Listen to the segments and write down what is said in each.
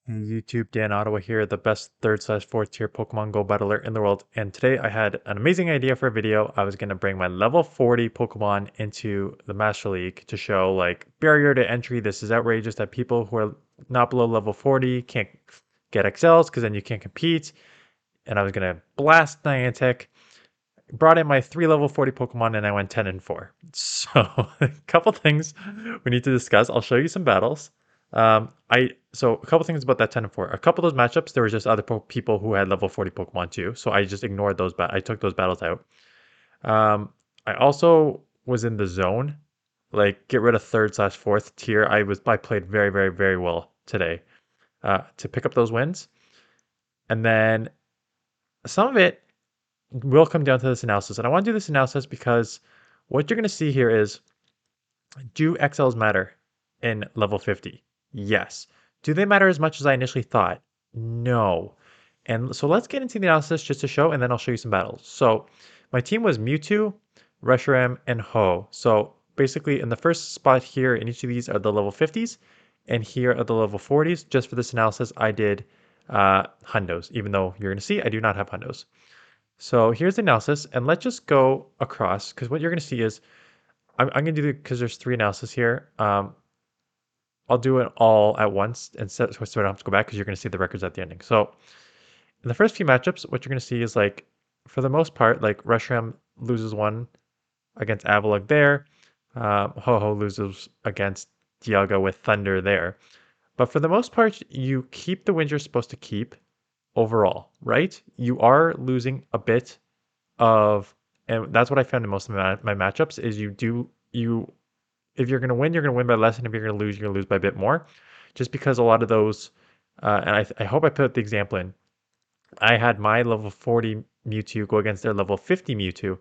Hey YouTube, Dan Ottawa here, the best 3rd/4th tier Pokemon Go battler in the world. And today I had an amazing idea for a video. I was going to bring my level 40 Pokemon into the Master League to show like barrier to entry. This is outrageous that people who are not below level 40 can't get XLs because then you can't compete. And I was going to blast Niantic. Brought in my 3 level 40 Pokemon and I went 10 and 4. So a couple things we need to discuss. I'll show you some battles. So a couple things about that 10 and 4. A couple of those matchups, there were just other people who had level 40 Pokemon too. So I just ignored those. I took those battles out. I also was in the zone, like get rid of 3rd/4th tier. I played very, very, very well today to pick up those wins. And then some of it will come down to this analysis. And I want to do this analysis because what you're going to see here is, do XLs matter in level 50? Yes. Do they matter as much as I initially thought? No. And so let's get into the analysis just to show, and then I'll show you some battles. So my team was Mewtwo, Reshiram, and Ho. So basically in the first spot here, in each of these are the level 50s, and here are the level 40s. Just for this analysis, I did hundos, even though you're going to see I do not have hundos. So here's the analysis, and let's just go across, because what you're going to see is, I'm going to do it because there's 3 analysis here. I'll do it all at once, and so I don't have to go back because you're going to see the records at the ending. So in the first few matchups, what you're going to see is like, for the most part, like Reshiram loses one against Avalugg there. Ho-Ho loses against Dialga with Thunder there. But for the most part, you keep the wins you're supposed to keep overall, right? You are losing a bit of, and that's what I found in most of my matchups is if you're going to win by less, and if you're going to lose by a bit more, just because a lot of those, and I hope I put the example in. I had my level 40 Mewtwo go against their level 50 Mewtwo,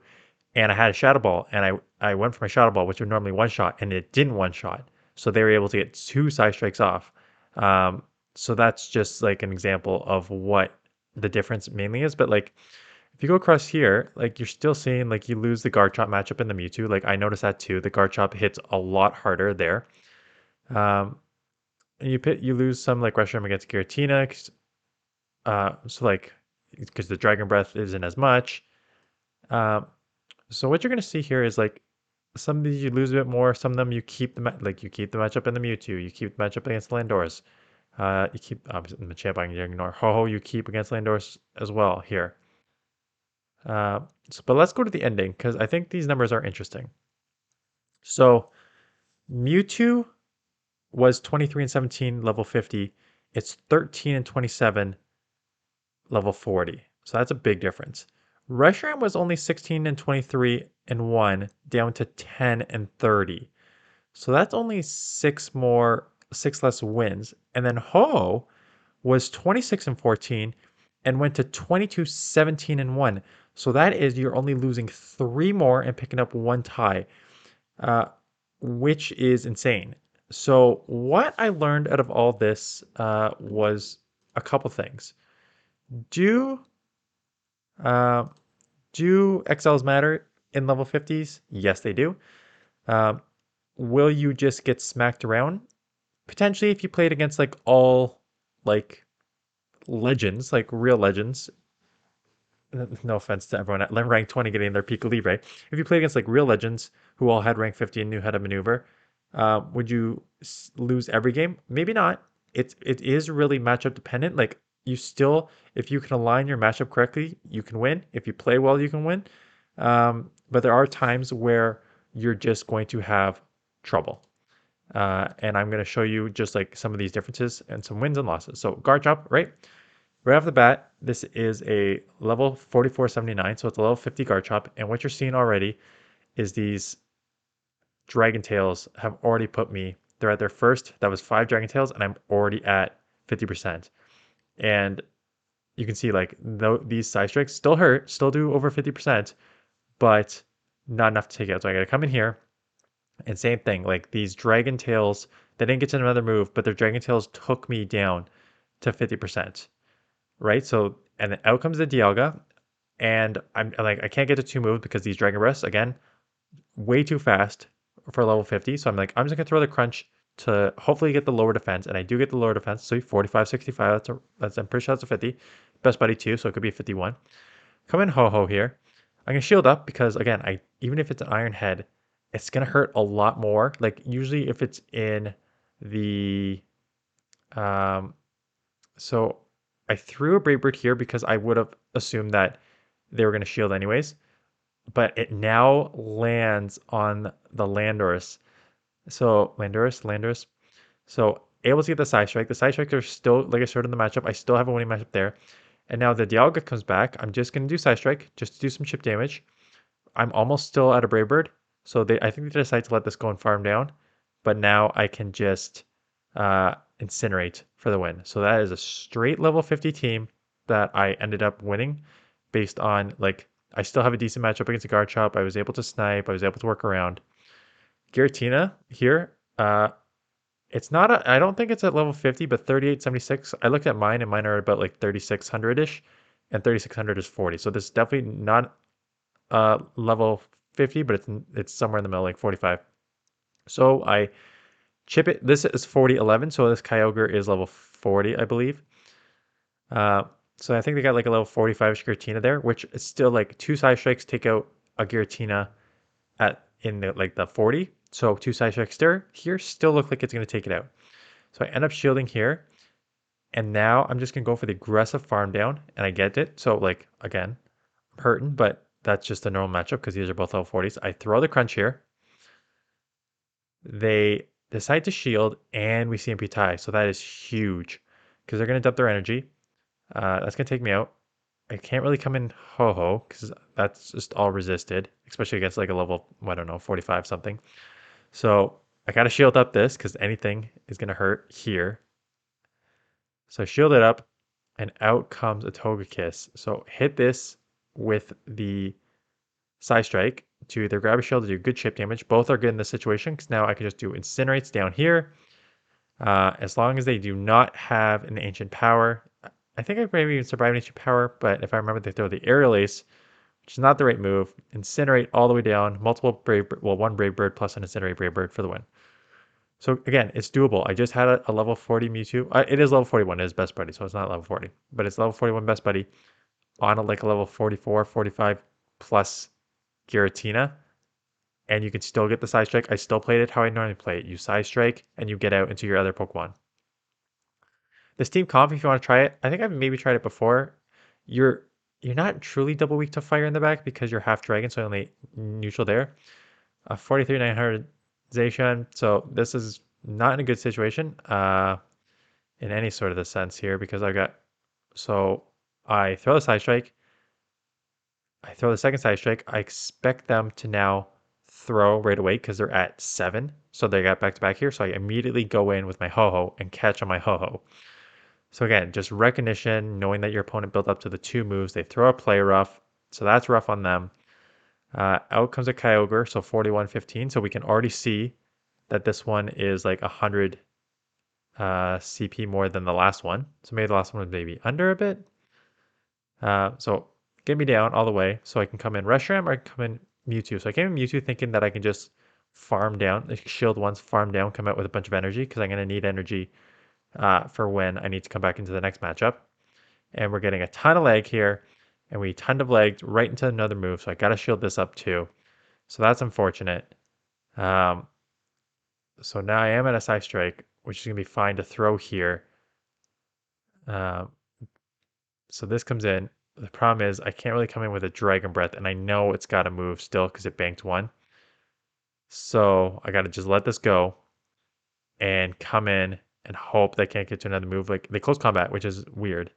and I had a Shadow Ball, and I went for my Shadow Ball, which would normally one shot, and it didn't one shot, so they were able to get 2 side strikes off. So that's just like an example of what the difference mainly is. But like, if you go across here, like you're still seeing like you lose the Garchomp matchup in the Mewtwo. Like I noticed that too. The Garchomp hits a lot harder there. And you lose some like Reshiram against Giratina. So like because the Dragon Breath isn't as much. Um, so what you're gonna see here is like some of these you lose a bit more. Some of them you keep you keep the matchup in the Mewtwo. You keep the matchup against Landorus. You keep obviously the champ I can ignore. Ho-Ho you keep against Landorus as well here. But let's go to the ending because I think these numbers are interesting. So Mewtwo was 23 and 17 level 50. It's 13 and 27 level 40. So that's a big difference. Reshiram was only 16 and 23 and 1 down to 10 and 30. So that's only 6 less wins. And then Ho was 26 and 14 and went to 22, 17 and 1. So that is you're only losing 3 more and picking up 1 tie, uh, which is insane. So what I learned out of all this was a couple things. Do uh, do XLs matter in level 50s? Yes, they do. Um, will you just get smacked around? Potentially, if you played against like all like legends, like real legends. No offense to everyone at rank 20 getting their peak Libre. If you played against like real legends who all had rank 50 and knew how to maneuver, would you lose every game? Maybe not. It is really matchup dependent. Like you still, if you can align your matchup correctly, you can win. If you play well, you can win. But there are times where you're just going to have trouble. And I'm going to show you just like some of these differences and some wins and losses. So Garchomp, right? Right off the bat, this is a level 4479, so it's a level 50 Garchomp, and what you're seeing already is these Dragon Tails have already put me, they're at their first, that was 5 Dragon Tails, and I'm already at 50%. And you can see like these side strikes still hurt, still do over 50%, but not enough to take it out. So I gotta come in here, and same thing, like these Dragon Tails, they didn't get to another move, but their Dragon Tails took me down to 50%. Right? So, and then out comes the Dialga, and I'm like, I can't get to 2 moves because these Dragon Breaths, again, way too fast for level 50. So I'm like, I'm just gonna throw the Crunch to hopefully get the lower defense, and I do get the lower defense. So 45, 65. That's I'm pretty sure that's a 50. Best buddy too, so it could be a 51. Come in Ho-Ho here. I'm gonna shield up because again, I even if it's an Iron Head, it's gonna hurt a lot more. Like usually if it's in the um so I threw a Brave Bird here because I would have assumed that they were gonna shield anyways, but it now lands on the Landorus. So Landorus. So able to get the side strike. The side strikes are still, like I showed in the matchup, I still have a winning matchup there. And now the Dialga comes back. I'm just going to do side strike just to do some chip damage. I'm almost still out of Brave Bird. So I think they decide to let this go and farm down. But now I can just incinerate for the win. So that is a straight level 50 team that I ended up winning based on like I still have a decent matchup against a Garchomp. I was able to snipe. I was able to work around. Giratina here. It's not I don't think it's at level 50, but 3876. I looked at mine and mine are about like 3600-ish and 3600 is 40. So this is definitely not level 50, but it's somewhere in the middle, like 45. So I chip it. This is 4011, so this Kyogre is level 40, I believe. So I think they got like a level 45 Giratina there, which is still like two side strikes take out a Giratina in the like the 40. So two side strikes there here still look like it's going to take it out. So I end up shielding here. And now I'm just going to go for the aggressive farm down. And I get it. So like, again, I'm hurting, but that's just a normal matchup because these are both level 40s. I throw the crunch here. They decide to shield and we CMP tie. So that is huge because they're going to dump their energy. That's going to take me out. I can't really come in Ho-Ho because that's just all resisted, especially against like a level, I don't know, 45 something. So I got to shield up this because anything is going to hurt here. So I shield it up and out comes a Togekiss. So hit this with the Side Strike to either grab a shield or do good chip damage. Both are good in this situation because now I can just do Incinerates down here. As long as they do not have an Ancient Power. I think I maybe even survive an Ancient Power, but if I remember, they throw the Aerial Ace, which is not the right move. Incinerate all the way down. Multiple Brave, well, one Brave Bird plus an Incinerate Brave Bird for the win. So again, it's doable. I just had a level 40 Mewtwo. It is level 41. It is best buddy, so it's not level 40. But it's level 41 best buddy on like a level 44, 45 plus Giratina. And you can still get the side strike. I still played it how I normally play it. You side strike and you get out into your other Pokemon. The Steam Comp, if you want to try it, I think I've maybe tried it before. You're you're not truly double weak to fire in the back because you're half dragon, so only neutral there. 43,900 Zacian. So this is not in a good situation in any sort of the sense here because so I throw the side strike. I throw the second side strike. I expect them to now throw right away because they're at 7. So they got back to back here. So I immediately go in with my Ho-Ho and catch on my Ho-Ho. So again, just recognition, knowing that your opponent built up to the 2 moves. They throw a play rough. So that's rough on them. Out comes a Kyogre, so 4115. So we can already see that this one is like 100 CP more than the last one. So maybe the last one was maybe under a bit. So get me down all the way so I can come in Reshiram or I can come in Mewtwo. So I came in Mewtwo thinking that I can just farm down, like shield once, farm down, come out with a bunch of energy because I'm going to need energy for when I need to come back into the next matchup. And we're getting a ton of lag here. And we ton of lagged right into another move. So I got to shield this up too. So that's unfortunate. So now I am at a side strike, which is going to be fine to throw here. So this comes in. The problem is I can't really come in with a Dragon Breath, and I know it's got to move still because it banked 1. So I got to just let this go and come in and hope they can't get to another move. Like they close combat, which is weird.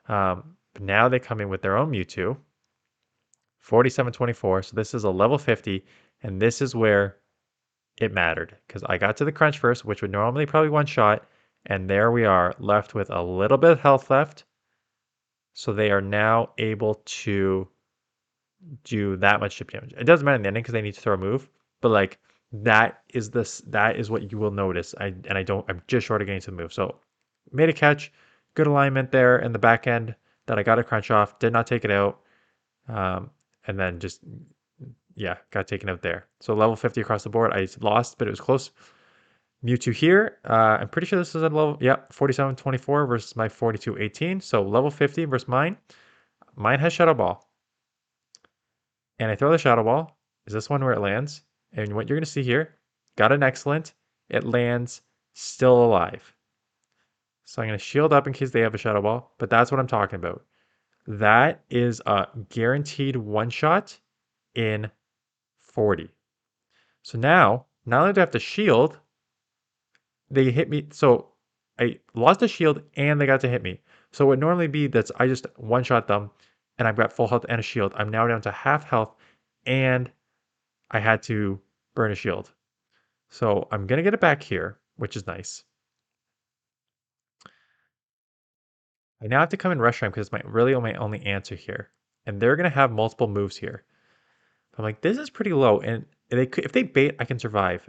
But now they come in with their own Mewtwo. 4724. So this is a level 50, and this is where it mattered because I got to the crunch first, which would normally probably one shot, and there we are left with a little bit of health left. So they are now able to do that much chip damage. It doesn't matter in the ending because they need to throw a move, but like that is what you will notice. I'm just short of getting to the move. So made a catch, good alignment there in the back end that I got a crunch off, did not take it out. And then just got taken out there. So level 50 across the board. I lost, but it was close. Mewtwo here. I'm pretty sure this is a level, yep, 47-24 versus my 42-18. So level 50 versus mine. Mine has Shadow Ball. And I throw the Shadow Ball. Is this one where it lands? And what you're going to see here, got an excellent. It lands still alive. So I'm going to shield up in case they have a Shadow Ball. But that's what I'm talking about. That is a guaranteed one-shot in 40. So now, not only do I have to shield, they hit me. So I lost a shield and they got to hit me. So it would normally be that I just one-shot them and I've got full health and a shield. I'm now down to half health and I had to burn a shield. So I'm going to get it back here, which is nice. I now have to come in Reshiram because it's my only answer here. And they're going to have multiple moves here. I'm like, this is pretty low. And if they bait, I can survive.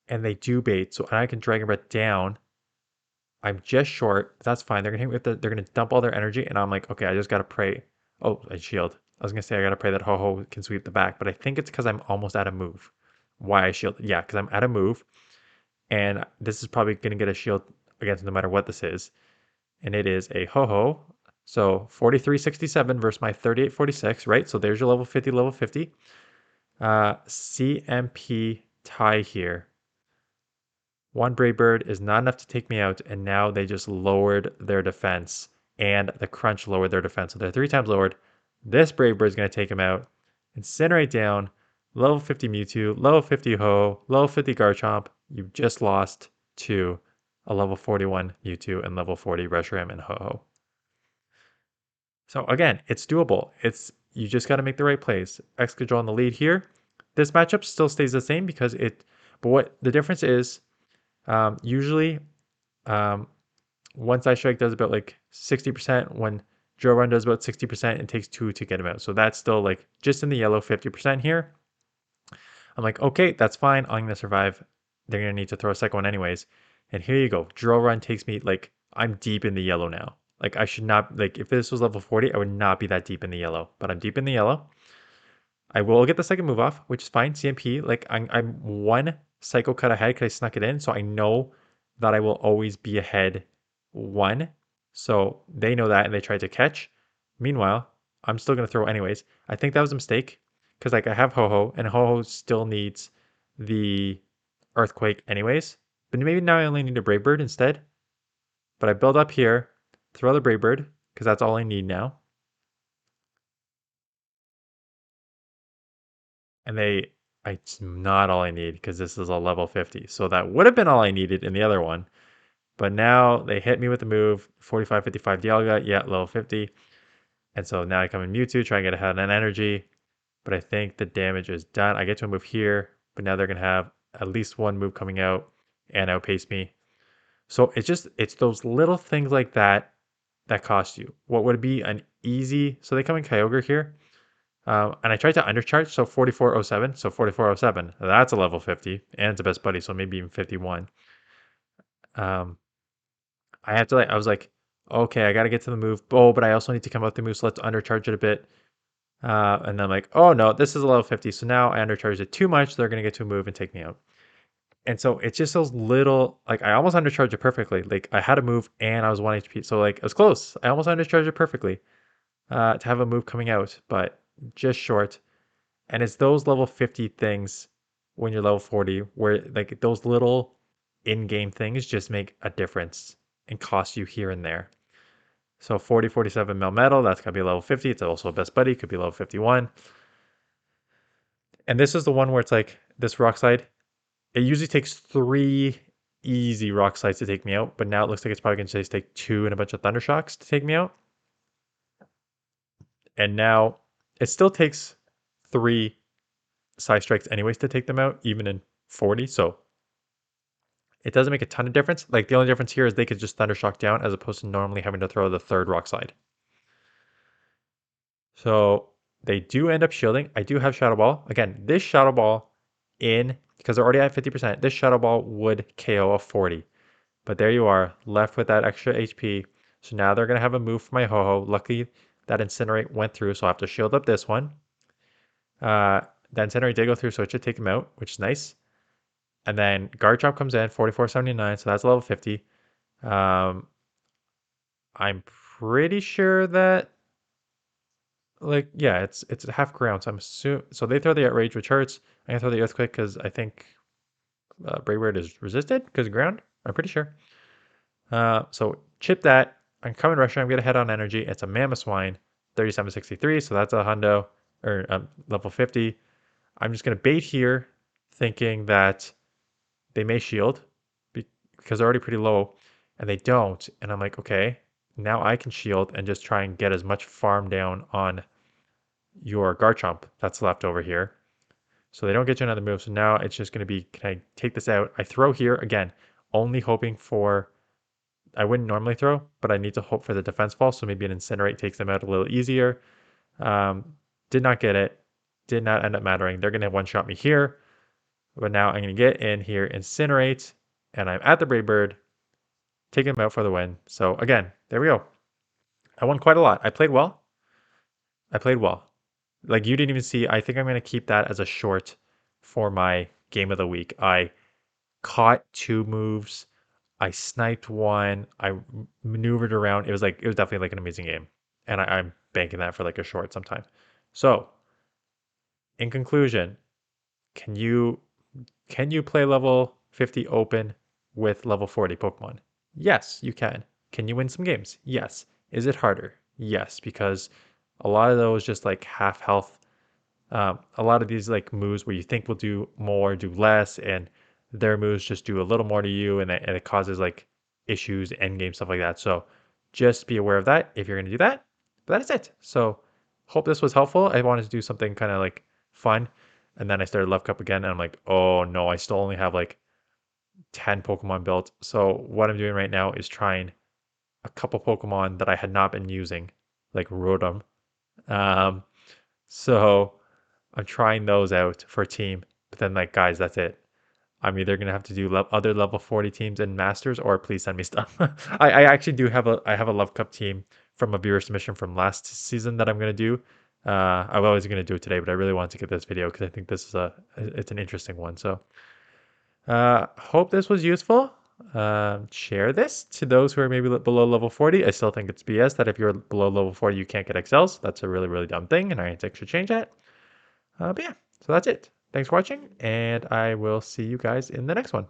And they do bait. So I can Dragon Breath down. I'm just short. That's fine. They're gonna hit me with they're gonna dump all their energy, and I'm like, okay, I just gotta pray. Oh, I shield. I was gonna say I gotta pray that Ho-Ho can sweep the back, but I think it's because I'm almost out of move. Why I shield? Yeah, because I'm out of move, and this is probably gonna get a shield against no matter what this is, and it is a Ho-Ho. So 43-67 versus my 38-46, right? So there's your level 50, level 50. CMP tie here. One Brave Bird is not enough to take me out, and now they just lowered their defense, and the Crunch lowered their defense. So they're 3 times lowered. This Brave Bird is going to take him out. Incinerate down. Level 50 Mewtwo, level 50 Ho, level 50 Garchomp. You just lost to a level 41 Mewtwo and level 40 Reshiram and Ho-Ho. So again, it's doable. You just got to make the right plays. Excadrill in the lead here. This matchup still stays the same because but what the difference is, usually, one Side Strike does about like 60%. When Drill Run does about 60%, it takes 2 to get him out. So that's still like just in the yellow 50% here. I'm like, okay, that's fine. I'm going to survive. They're going to need to throw a second one anyways. And here you go. Drill Run takes me like, I'm deep in the yellow now. Like I should not, like if this was level 40, I would not be that deep in the yellow. But I'm deep in the yellow. I will get the second move off, which is fine. CMP, like I'm one Psycho Cut ahead because I snuck it in. So I know that I will always be ahead one. So they know that and they tried to catch. Meanwhile, I'm still going to throw anyways. I think that was a mistake because like I have Ho-Ho and Ho-Ho still needs the Earthquake anyways. But maybe now I only need a Brave Bird instead. But I build up here, throw the Brave Bird because that's all I need now. And it's not all I need because this is a level 50. So that would have been all I needed in the other one. But now they hit me with the move 45-55 Dialga. Yeah, level 50. And so now I come in Mewtwo, try and get ahead on energy. But I think the damage is done. I get to a move here, but now they're going to have at least one move coming out and outpace me. So it's those little things like that that cost you. What would be an easy, so they come in Kyogre here. And I tried to undercharge, so 4407. So 4407, that's a level 50, and it's a best buddy, so maybe even 51. I have to I was like, okay, I got to get to the move. Oh, but I also need to come out the move, so let's undercharge it a bit. And then I'm like, oh no, this is a level 50. So now I undercharged it too much. They're going to get to a move and take me out. And so it's just those little, like I almost undercharged it perfectly. Like I had a move and I was 1 HP. So like it was close. I almost undercharged it perfectly to have a move coming out, but just short. And it's those level 50 things when you're level 40 where like those little in-game things just make a difference and cost you here and there. So 47 Melmetal, that's going to be level 50. It's also a best buddy, could be level 51. And this is the one where it's like this rock slide. It usually takes 3 easy rock slides to take me out, but now it looks like it's probably going to just take 2 and a bunch of thunder shocks to take me out. And now it still takes 3 side strikes anyways to take them out, even in 40. So it doesn't make a ton of difference. Like the only difference here is they could just thunder shock down as opposed to normally having to throw the 3rd rock slide. So they do end up shielding. I do have Shadow Ball. Again, this Shadow Ball because they're already at 50%, this Shadow Ball would KO a 40. But there you are, left with that extra HP. So now they're going to have a move for my Ho-Ho. Luckily, that Incinerate went through, so I have to shield up this one. That Incinerate did go through, so it should take him out, which is nice. And then Garchomp comes in 44.79, so that's level 50. Um, I'm pretty sure that like yeah, it's a half ground. So I'm assuming so they throw the outrage, which hurts. I'm gonna throw the earthquake because I think Brave Bird is resisted because ground. I'm pretty sure. So chip that. I'm coming Reshiram. I'm gonna head on energy. It's a Mammoth Swine, 37.63. So that's a hundo or level 50. I'm just gonna bait here, thinking that they may shield because they're already pretty low, and they don't. And I'm like, okay, now I can shield and just try and get as much farm down on your Garchomp that's left over here. So they don't get you another move. So now it's just going to be, can I take this out? I throw here again, only hoping for, I wouldn't normally throw, but I need to hope for the defense fall. So maybe an Incinerate takes them out a little easier. Um, did not get it. Did not end up mattering. They're going to one-shot me here. But now I'm going to get in here, Incinerate, and I'm at the Brave Bird, taking them out for the win. So again, there we go. I won quite a lot. I played well. I played well. Like you didn't even see, I think I'm going to keep that as a short for my game of the week. I caught two moves. I sniped one. I maneuvered around. It was definitely like an amazing game. And I'm banking that for like a short sometime. So in conclusion, can you can you play level 50 open with level 40 Pokemon? Yes, you can. Can you win some games? Yes. Is it harder? Yes, because a lot of those just like half health. A lot of these like moves where you think will do more, do less, and their moves just do a little more to you, and it causes like issues, end game stuff like that. So just be aware of that if you're going to do that. But that's it. So hope this was helpful. I wanted to do something kind of like fun, and then I started Love Cup again, and I'm like, oh no, I still only have like 10 Pokemon built. So what I'm doing right now is trying a couple Pokemon that I had not been using, like Rotom. Um, so I'm trying those out for a team, but then like guys, that's it. I'm either gonna have to do other level 40 teams and masters, or please send me stuff. I actually do have a Love Cup team from a viewer submission from last season that I'm gonna do. I was always gonna do it today, but I really wanted to get this video because I think this is it's an interesting one. So hope this was useful. Share this to those who are maybe below level 40. I still think it's BS that if you're below level 40 you can't get excels. That's a really really dumb thing, and Niantic should change that. But yeah, so that's it. Thanks for watching, and I will see you guys in the next one.